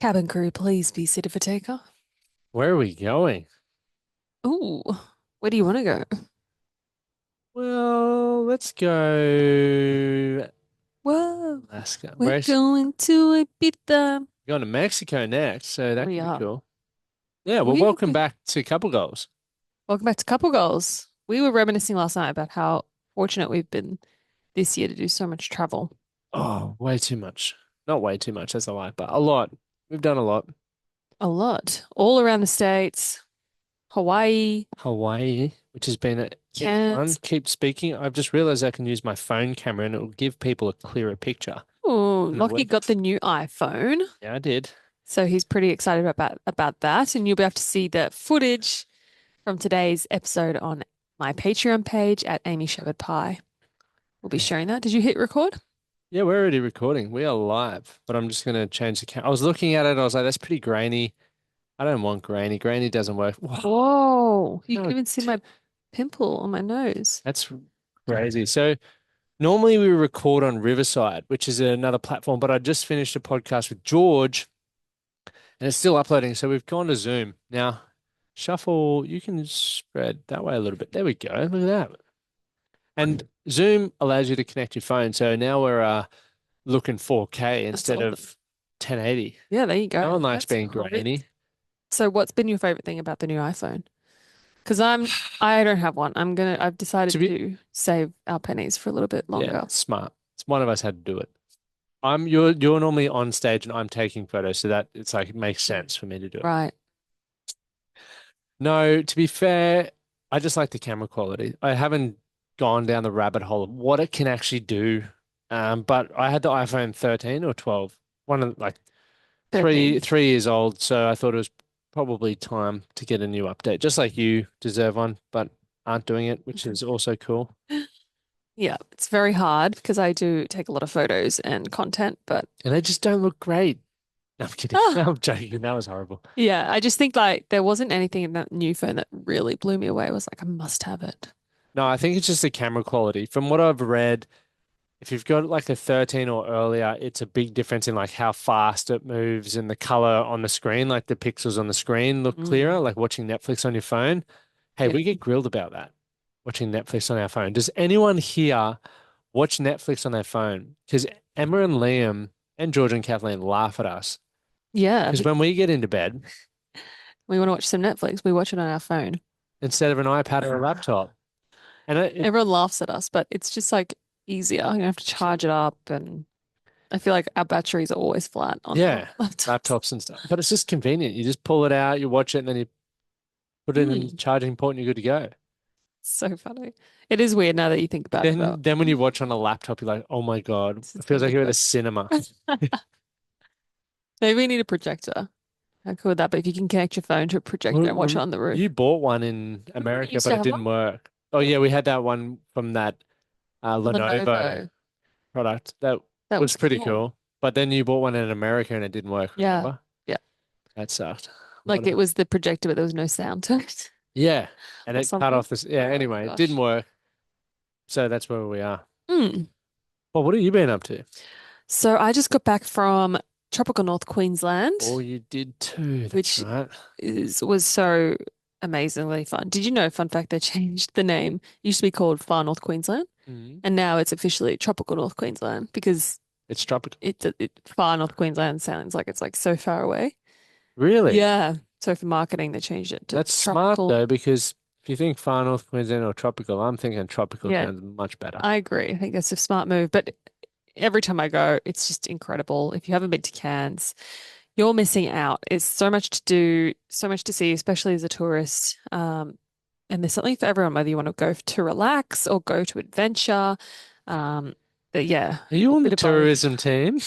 Cabin crew, please be seated for takeoff. Where are we going? Ooh, where do you want to go? Well, let's go Whoa, Alaska. we're going to Ibiza. Going to Mexico next, so that We could be are. cool. Yeah, well, We welcome back to Couple Goals. welcome back to Couple Goals. We were reminiscing last night about how fortunate we've been this year to do so much travel. Oh, way too much. Not way too much, that's a lie, but a lot. We've done a lot. A lot. All around the States, Hawaii, Hawaii, which has been it's fun. Cairns. Keep speaking. I've just realized I can use my phone camera and it will give people a clearer picture Oh, on the Lachie web. got the new iPhone. Yeah, I did. So he's pretty excited about that. And you'll be able to see the footage from today's episode on my Patreon page at Amy Shepard Pie. We'll be sharing that. Did you hit record? Yeah, we're already recording. We are live, but I'm just going to change the camera. I was looking at it, I was like, that's pretty grainy. I don't want grainy. Grainy doesn't work. Whoa, Whoa, you can no, even see my pimple on my nose. that's crazy. So normally we record on Riverside, which is another platform, but I just finished a podcast with George and it's still uploading. So we've gone to Zoom. Now, shuffle, you can spread that way a little bit. There we go. Look at that. And Zoom allows you to connect your phone. So now we're looking 4K That's instead awesome. of 1080. Yeah, there you No go. one likes That's being great. grainy. So what's been your favorite thing about the new iPhone? Because I don't have one. I've To decided be, to save our pennies for a little bit yeah, longer. it's smart. It's one of us had to do it. You're normally on stage and I'm taking photos, so that it's like it makes sense for me to do it. Right. No, to be fair, I just like the camera quality. I haven't gone down the rabbit hole of what it can actually do. But I had the iPhone 13 or 12, one of like 13. 3 years old, so I thought it was probably time to get a new update, just like you deserve one, but aren't doing it, which is also cool. Yeah, it's very hard because I do take a lot of photos and content, but And they just don't look great. No, I'm kidding. ah, I'm joking. That was horrible. yeah, I just think like there wasn't anything in that new phone that really blew me away. I was like, I must have it. No, I think it's just the camera quality. From what I've read, if you've got like a 13 or earlier, it's a big difference in like how fast it moves and the color on the screen, like the pixels on the screen look clearer, Mm, like watching Netflix on your phone. Hey, yeah. we get grilled about that, watching Netflix on our phone. Does anyone here watch Netflix on their phone? Because Emma and Liam and George and Kathleen laugh at us. Yeah, Because when we get into bed, we want to watch some Netflix. We watch it on our phone. instead of an iPad or a laptop, and Everyone laughs at us, but it's just like easier. You don't have to charge it up, and I feel like our batteries are always flat on our yeah, laptops. laptops and stuff. But it's just convenient. You just pull it out, you watch it, and then you put it in the Mm, charging port, and you're good to go. so funny. It is weird now that you think about it, but Then when you watch on a laptop, you're like, oh my God, this it is feels gonna like be you're at a good. cinema. Maybe we need a projector. How cool would that be if you can connect your phone to a projector and watch it on the roof? You bought one in I America, used but to it have one. didn't work. Oh yeah, we had that one from that Lenovo Lenovo. product. That That was was pretty cool. cool. But then you bought one in America and it didn't work, Yeah. remember? Yeah. That sucked. Like it was the projector, but there was no sound to it Yeah. And or it cut something. off this. Yeah, Oh anyway, it didn't gosh. work. So that's where we are. Mm. Well, what have you been up to? So I just got back from tropical North Oh, Queensland, you did too. That's which right. was so amazingly fun. Did you know, fun fact, they changed the name. It used to be called Far North Queensland, Mm. and now it's officially tropical North Queensland because It's tropical. Far North Queensland sounds like it's like so far away. Really? Yeah. So for marketing, they changed it to That's smart tropical. though, because if you think far north Queensland or tropical, I'm thinking tropical Yeah, sounds much better. I agree. I think that's a smart move. But every time I go, it's just incredible. If you haven't been to Cairns, you're missing out. It's so much to do, so much to see, especially as a tourist. And there's something for everyone, whether you want to go to relax or go to adventure. Um, but yeah, Are you a on the bit of both. tourism team?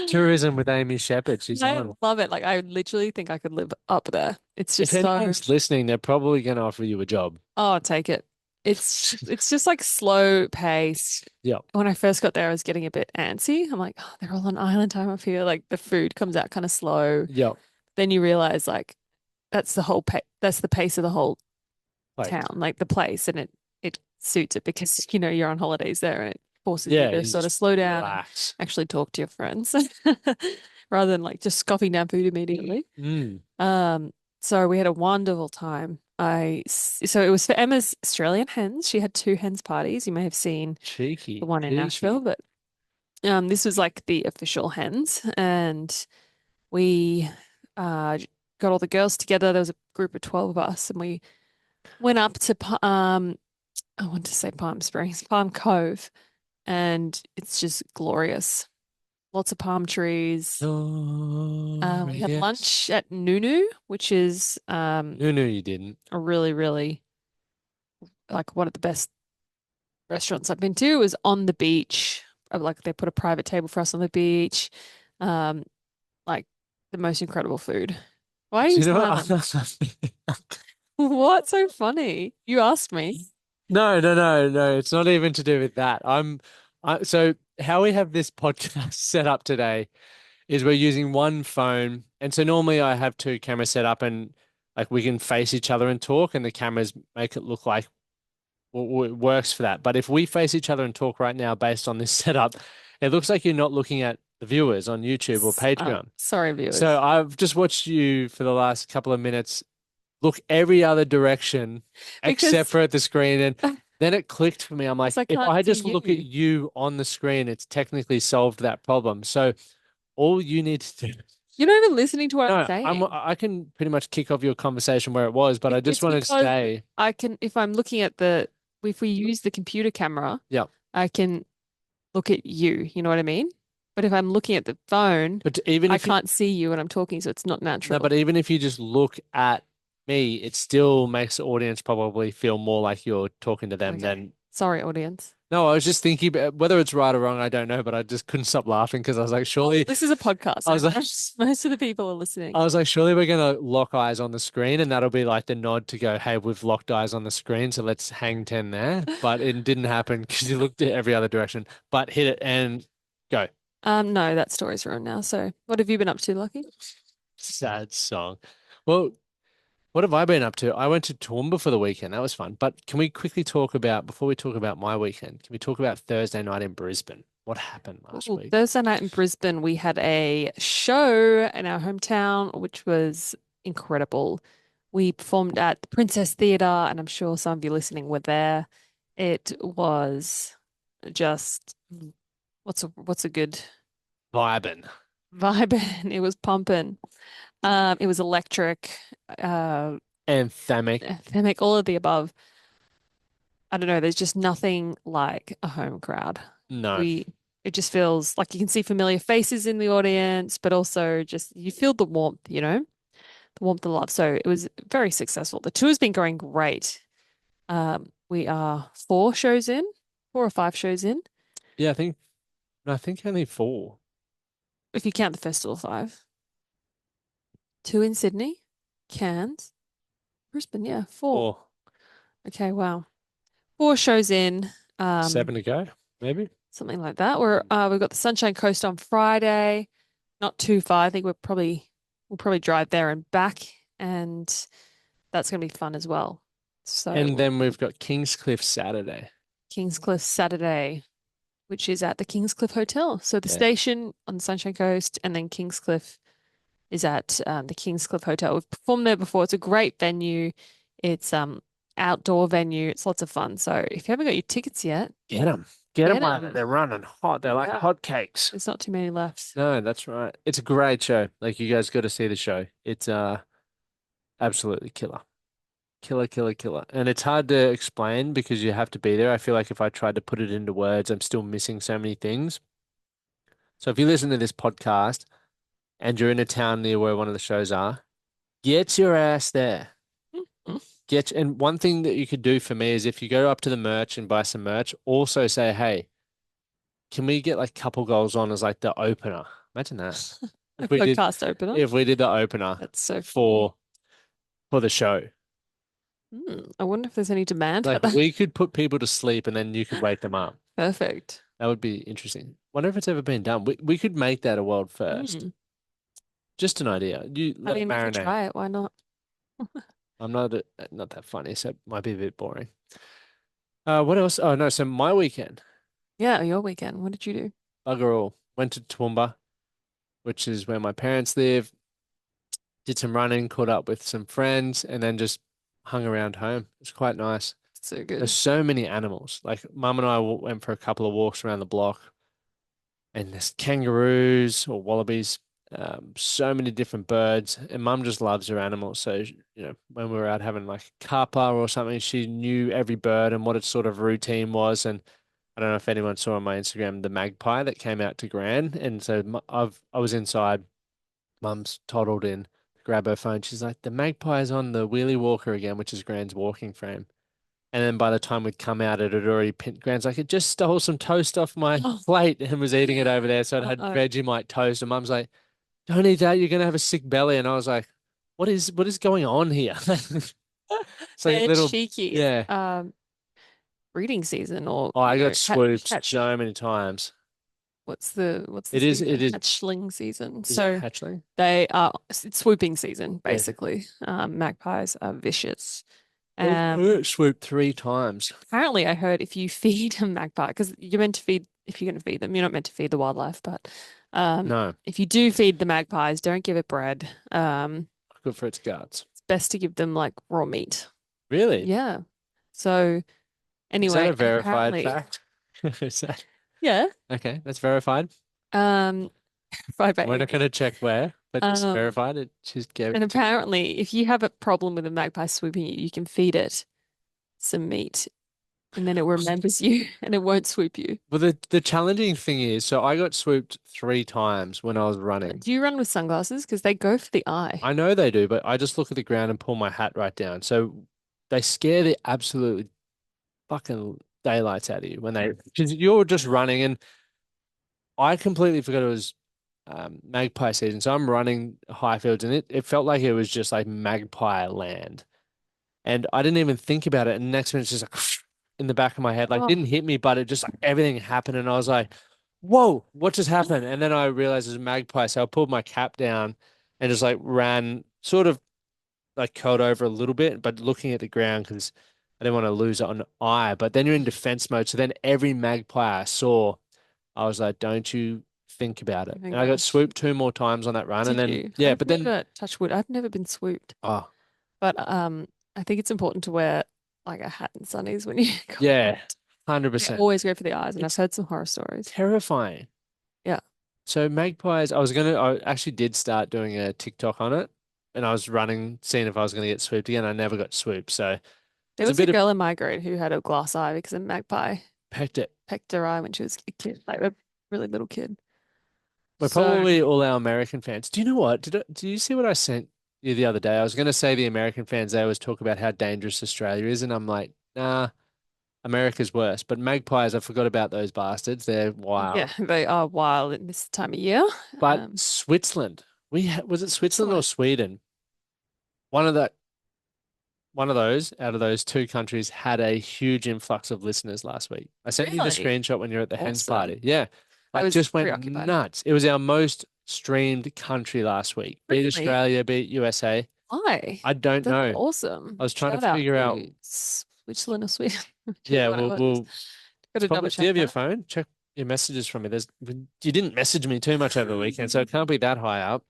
Tourism with Amy Sheppards. She's I on. love it. Like I literally think I could live up there. It's If just so, anyone's listening, they're probably going to offer you a job. oh, take it. It's just like slow pace. Yep. When I first got there, I was getting a bit antsy. I'm like, oh, they're all on island time up here. Like the food comes out kind of slow. Yep. Then you realize like that's the whole that's the pace of the whole Like, town, like the place, and it suits it because you're on holidays there and it forces you yeah, to you sort of just slow down and relax. actually talk to your friends. rather than like just scoffing down food immediately. Mm, Um, so we had a wonderful time. So it was for Emma's Australian hens. She had two hens parties. You may have seen the cheeky, one in Nashville, cheeky. but this was like the official hens, and we got all the girls together. There was a group of 12 of us, and we went up to I want to say Palm Springs, Palm Cove, and it's just glorious. Lots of palm trees. We had Glorious. lunch at Nunu, which is No, no, you didn't. a really, really like one of the best restaurants I've been to. It was on the beach. Like they put a private table for us on the beach. Um, like the most incredible food. Why are Do you you know smiling? what? What's so funny? You asked me. No, no, no, no. It's not even to do with that. So how we have this podcast set up today is we're using one phone. And so normally I have two cameras set up and like we can face each other and talk and the cameras make it look like it works for that. But if we face each other and talk right now based on this setup, it looks like you're not looking at the viewers on YouTube or Patreon. Sorry, So viewers. I've just watched you for the last couple of minutes look every other direction except Because for at the screen. And then it clicked for me. I'm like, I if can't I see just look at you. you on the screen, it's technically solved that problem. So all you need to do. You're not even listening to what I'm No, saying. I can pretty much kick off your conversation where it was, but I just It's want to because say, I can, if I'm looking at if we use the computer camera, yeah. I can look at you. You know what I mean? But if I'm looking at the phone, But even I if you can't see you when I'm talking, so it's not no, natural. but even if you just look at me, it still makes the audience probably feel more like you're talking to them Okay. than Sorry, audience. no, I was just thinking about whether it's right or wrong, I don't know, but I just couldn't stop laughing because I was like, Well, surely this is a podcast, I so was like most of the people are listening. I was like, surely we're gonna lock eyes on the screen and that'll be like the nod to go, hey, we've locked eyes on the screen, so let's hang 10 there. But it didn't happen because you looked at every other direction. But hit it and go. No, that story's ruined now. So, what have you been up to, Lucky? Sad song. Well, what have I been up to? I went to Toowoomba for the weekend. That was fun. But can we quickly talk about, before we talk about my weekend, can we talk about Thursday night in Brisbane? What happened last Ooh, week? Thursday night in Brisbane, we had a show in our hometown, which was incredible. We performed at the Princess Theatre, and I'm sure some of you listening were there. It was just what's a good Vibin'. vibe, and it was pumping. It was electric, uh, Anthemic. anthemic, all of the above. I don't know, there's just nothing like a home crowd. No. We it just feels like you can see familiar faces in the audience, but also just you feel the warmth, the warmth and love. So it was very successful. The tour's been going great. We are 4 shows in, 4 or 5 shows in, Yeah, I think only four. if you count the festival 5. 2 in Sydney, Cairns, Brisbane, yeah, 4. Or Okay, wow. 4 shows in. Um, 7 to go, maybe. Something like that. We've got the Sunshine Coast on Friday, not too far. I think we'll probably drive there and back, and that's gonna be fun as well. And So then we've got Kingscliff Saturday. Kingscliff Saturday, which is at the Kingscliff Hotel. So the Yeah. station on the Sunshine Coast, and then Kingscliff is at the Kingscliff Hotel. We've performed there before. It's a great venue. It's outdoor venue. It's lots of fun. So if you haven't got your tickets yet, Get them. Get them get while them. they're running hot. They're like Yeah, hotcakes. there's not too many left. No, that's right. It's a great show. Like you guys got to see the show. It's absolutely killer. Killer, killer, killer. And it's hard to explain because you have to be there. I feel like if I tried to put it into words, I'm still missing so many things. So if you listen to this podcast and you're in a town near where one of the shows are, get your ass there. And one thing that you could do for me is if you go up to the merch and buy some merch, also say, hey, can we get like couple goals on as like the opener? Imagine that. A If we did podcast opener. if we did the opener That's so funny. for for the show. I wonder if there's any demand for Like that. we could put people to sleep and then you could wake them up. Perfect. That would be interesting. Wonder if it's ever been done. We could make that a world first. Mm. Just an idea. You I let it mean, we could marinate. try it. Why not? I'm not that funny, so it might be a bit boring. What else? Oh no, so my weekend, Yeah, your weekend. What did you do? bugger all. Went to Toowoomba. which is where my parents live. Did some running, caught up with some friends, and then just hung around home. It's quite nice. So There's good. so many animals. Like mum and I went for a couple of walks around the block, and there's kangaroos or wallabies, so many different birds. And mum just loves her animals. So, when we were out having like kappa or something, she knew every bird and what its sort of routine was. And I don't know if anyone saw on my Instagram the magpie that came out to Gran. And so I was inside, mum's toddled in, grab her phone. She's like, the magpie is on the wheelie walker again, which is Gran's walking frame. And then by the time we'd come out, it had already pinned. Grand's like, it just stole some toast off my Oh, plate and was eating it over there. So it had uh-oh. Vegemite toast. And mum's like, don't eat that. You're gonna have a sick belly. And I was like, what is going on here? It's like a They're little, cheeky. It's yeah. breeding season or, Oh, I got swooped hatch. so many times. What's the It season? is, Hatchling season. is it So hatchling? they are it's swooping season, Yeah. basically. Magpies are vicious. I got swooped 3 times. Apparently, I heard if you feed a magpie, because you're meant to feed, if you're going to feed them, you're not meant to feed the wildlife, but No, if you do feed the magpies, don't give it bread. good for its guts. It's best to give them like raw meat. Really? Yeah. So Is that anyway, a verified apparently, fact? Is that yeah. okay? That's verified. Um, Fried by We're not going Amy. to check where, but it's Um, verified. It just gave and it to me. apparently, if you have a problem with a magpie swooping you, you can feed it some meat, and then it remembers you, and it won't swoop you. Well, the challenging thing is, so I got swooped 3 times when I was running. Do you run with sunglasses? Because they go for the eye. I know they do, but I just look at the ground and pull my hat right down. So they scare the absolute fucking daylights out of you when they, because you're just running, and I completely forgot it was magpie season. So I'm running Highfields, and it felt like it was just like magpie land. And I didn't even think about it. And next minute, it's just like in the back of my head, like Oh, didn't hit me, but it just like everything happened. And I was like, whoa, what just happened? And then I realized it was a magpie. So I pulled my cap down and just like ran, sort of like curled over a little bit, but looking at the ground because I didn't want to lose it on eye. But then you're in defense mode. So then every magpie I saw, I was like, don't you think about oh it. my And I got gosh. swooped 2 more times on that run. And Did then, you? yeah, but then, Touch wood, I've never been swooped. oh, But I think it's important to wear like a hat and sunnies when you go yeah, out. They 100%. always go for the eyes, and I've It's heard some horror stories. terrifying. Yeah. So magpies, I actually did start doing a TikTok on it, and I was running, seeing if I was going to get swooped again. I never got swooped, so There it's a was a bit of girl in my grade who had a glass eye because a magpie pecked it. pecked her eye when she was a kid, like a really little kid. We're So probably all our American fans. Do you know what? Do you see what I sent you the other day? I was going to say the American fans, they always talk about how dangerous Australia is, and I'm like, nah, America's worse. But magpies, I forgot about those bastards. They're yeah, wild. they are wild in this time of year. But Switzerland, was it Switzerland or Excellent. Sweden? One of the One of those out of those 2 countries had a huge influx of listeners last week. I sent you the Really screenshot when you're at the hens awesome. party. Yeah, I like was just went preoccupied. nuts. It was our most streamed country last week. Beat Really? Australia, beat USA. Why? I don't That's know. I awesome. was trying to Shout out figure out. to Switzerland or Sweden, Yeah, whichever one it was. we'll Got it's to double probably. Do you check have your that. phone? Check your messages from me. You didn't message me too much over the weekend, so it can't be that high up.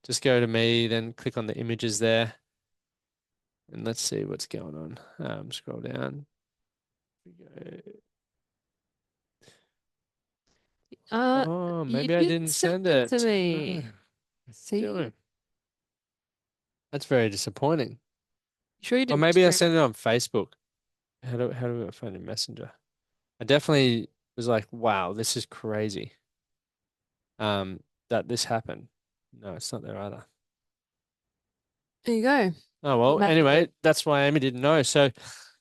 Just go to me, then click on the images there, and let's see what's going on. Scroll down. Oh, You maybe I didn't didn't send send it to it. Oh, me. what's it See? doing? That's very disappointing. You sure you Or didn't maybe I screen? sent it on Facebook. How do I find a messenger? I definitely was like, wow, this is crazy. Um, that this happened. No, it's not there either. There you go. Oh You well, made anyway, it. that's why Amy didn't know. So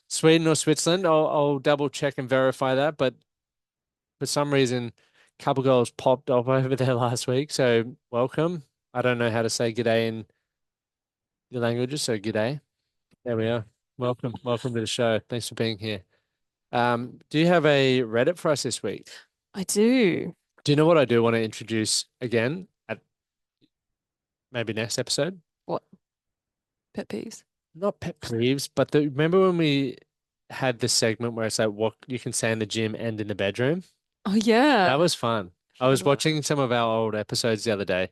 Sweden or Switzerland, I'll double check and verify that. But for some reason, a couple girls popped up over there last week. So welcome. I don't know how to say g'day in your languages, so g'day. There we are. Welcome. Welcome to the show. Thanks for being here. Do you have a Reddit for us this week? I do. Do you know what I do want to introduce again at maybe next episode? What? Pet peeves? Not pet peeves, but remember when we had this segment where it's like what you can say in the gym and in the bedroom? Oh That yeah. was fun. I was Incredible. watching some of our old episodes the other day,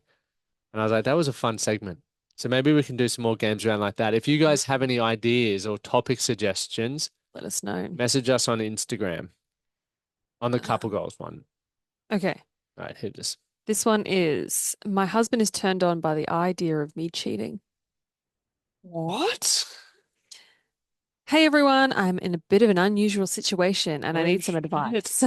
and I was like, that was a fun segment. So maybe we can do some more games around like that. If you guys have any ideas or topic suggestions, Let us know. message us on Instagram on the couple Um, goals one. okay. All right, hit us. This one is my husband is turned on by the idea of me cheating. What? Hey everyone, I'm in a bit of an unusual situation and I Oh need some shit. advice.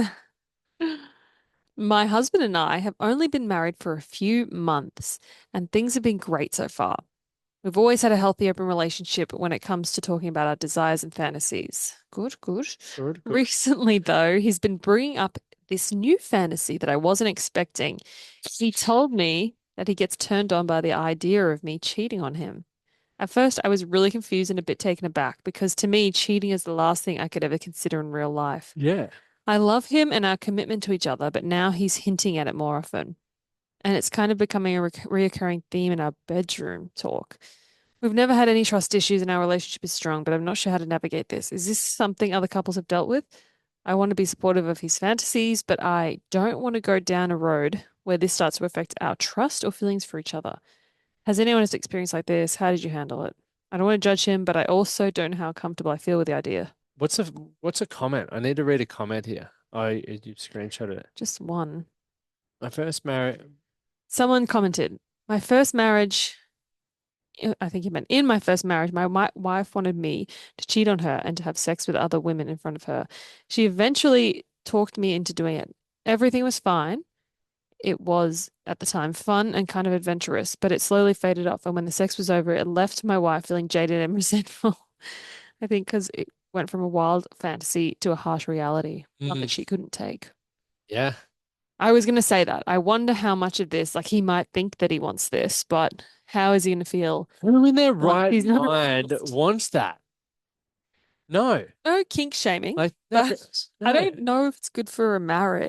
My husband and I have only been married for a few months and things have been great so far. We've always had a healthy, open relationship when it comes to talking about our desires and fantasies. Good, good. Good, good. Recently, though, he's been bringing up this new fantasy that I wasn't expecting. He told me that he gets turned on by the idea of me cheating on him. At first, I was really confused and a bit taken aback because to me, cheating is the last thing I could ever consider in real life. Yeah. I love him and our commitment to each other, but now he's hinting at it more often. And it's kind of becoming a reoccurring theme in our bedroom talk. We've never had any trust issues and our relationship is strong, but I'm not sure how to navigate this. Is this something other couples have dealt with? I want to be supportive of his fantasies, but I don't want to go down a road where this starts to affect our trust or feelings for each other. Has anyone had experience like this? How did you handle it? I don't want to judge him, but I also don't know how comfortable I feel with the idea. What's a what's a comment? I need to read a comment here. Oh, you screenshotted it. Just one. My first marriage. Someone commented, my first marriage, I think he meant in my first marriage, my wife wanted me to cheat on her and to have sex with other women in front of her. She eventually talked me into doing it. Everything was fine. It was, at the time, fun and kind of adventurous, but it slowly faded off. And when the sex was over, it left my wife feeling jaded and resentful. I think because it went from a wild fantasy to a harsh reality, one that Mm, she couldn't take. yeah. I was going to say that. I wonder how much of this, like he might think that he wants this, but how is he going to feel Who in their once right he's not mind aroused? wants that? No. No kink shaming, Like no, but I no, don't know if it's good for a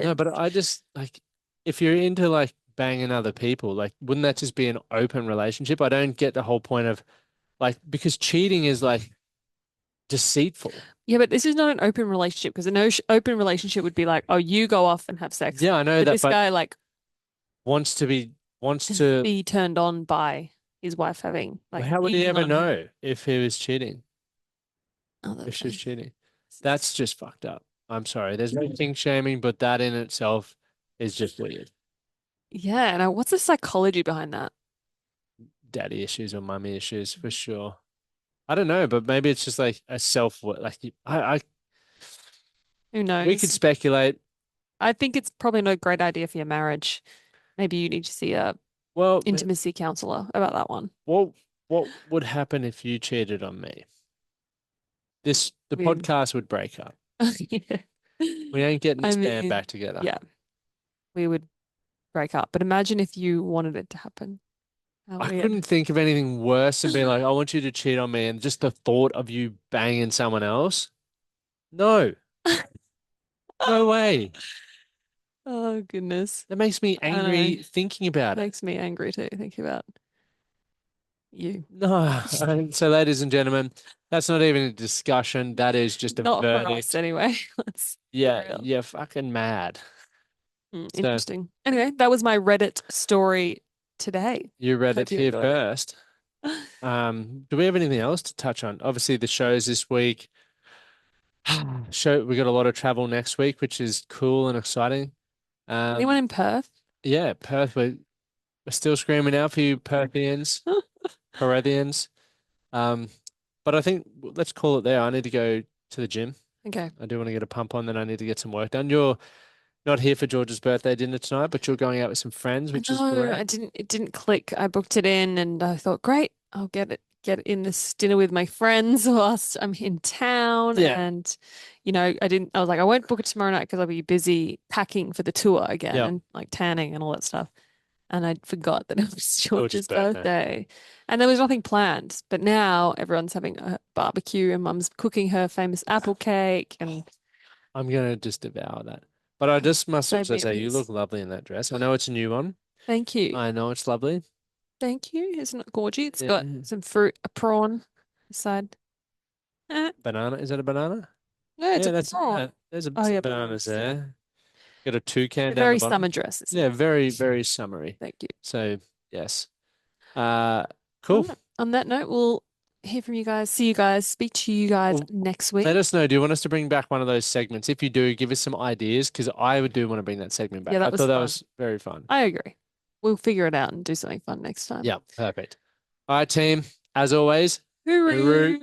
no. marriage. But I just like if you're into like banging other people, like wouldn't that just be an open relationship? I don't get the whole point of like because cheating is like deceitful. Yeah, but this is not an open relationship because an open relationship would be like, oh, you go off and have sex. Yeah, I know But that, this but guy like wants to be wants to. be turned on by his wife having Well, like how would he eating ever on her know if he was cheating? other If she was thing. cheating, that's just fucked up. I'm sorry. There's no kink shaming, but that in itself is just weird. Yeah, and what's the psychology behind that? Daddy issues or mummy issues for sure. I don't know, but maybe it's just like a self like Who we could knows? speculate. I think it's probably not a great idea for your marriage. Maybe you need to see a Well, intimacy counselor about that one. what what would happen if you cheated on me? The We, podcast would break up. yeah. We ain't getting I this band mean, back together. yeah, we would break up. But imagine if you wanted it to happen. How I weird. couldn't think of anything worse than being like, I want you to cheat on me, and just the thought of you banging someone else. No, no way. Oh goodness. That makes me I know. angry thinking about it. Makes me angry too, thinking about you. No. So, ladies and gentlemen, that's not even a discussion. That is just a Not for us verdict. anyway. Let's be Yeah, real. you're fucking mad. So, Interesting. Anyway, that was my Reddit story today. you read it Hope you here enjoyed it. first. Do we have anything else to touch on? Obviously, the shows this week. We got a lot of travel next week, which is cool and exciting. Anyone Um, in Perth? yeah, Perth, we're still screaming out for you, Perthians, Perthians. Um, but I think let's call it there. I need to go to the gym. Okay. I do want to get a pump on, then I need to get some work done. You're not here for George's birthday dinner tonight, but you're going out with some friends, I which is know, great. it didn't click. I booked it in and I thought, great, I'll get in this dinner with my friends whilst I'm in town. Yeah, And, I was like, I won't book it tomorrow night because I'll be busy packing for the tour again yeah, and like tanning and all that stuff. And I forgot that it was George's George's birthday. birthday. And there was nothing planned. But now everyone's having a barbecue and mum's cooking her famous apple cake and I'm gonna just devour that. But I just must save also me a say you look piece. lovely in that dress. I know it's a new one. Thank you. I know it's lovely. Thank you. Isn't it gorgeous? It's Yeah. got some fruit, a prawn beside. Banana. Is that a banana? No, it's Yeah, a that's prawn. there's Oh some yeah, bananas bananas. Yeah. there. Got a toucan They're down the very bottom. summer dress, isn't Yeah, it? very, very summery. Thank you. So yes. All Cool. right. On that note, we'll hear from you guys, see you guys, speak to you guys Well, next let week. us know. Do you want us to bring back one of those segments? If you do, give us some ideas because I would do want to bring that segment Yeah, back. I that was thought that fun. was very fun. I agree. We'll figure it out and do something fun next time. Yeah, perfect. All right, team. As always, hooroo. Hooroo!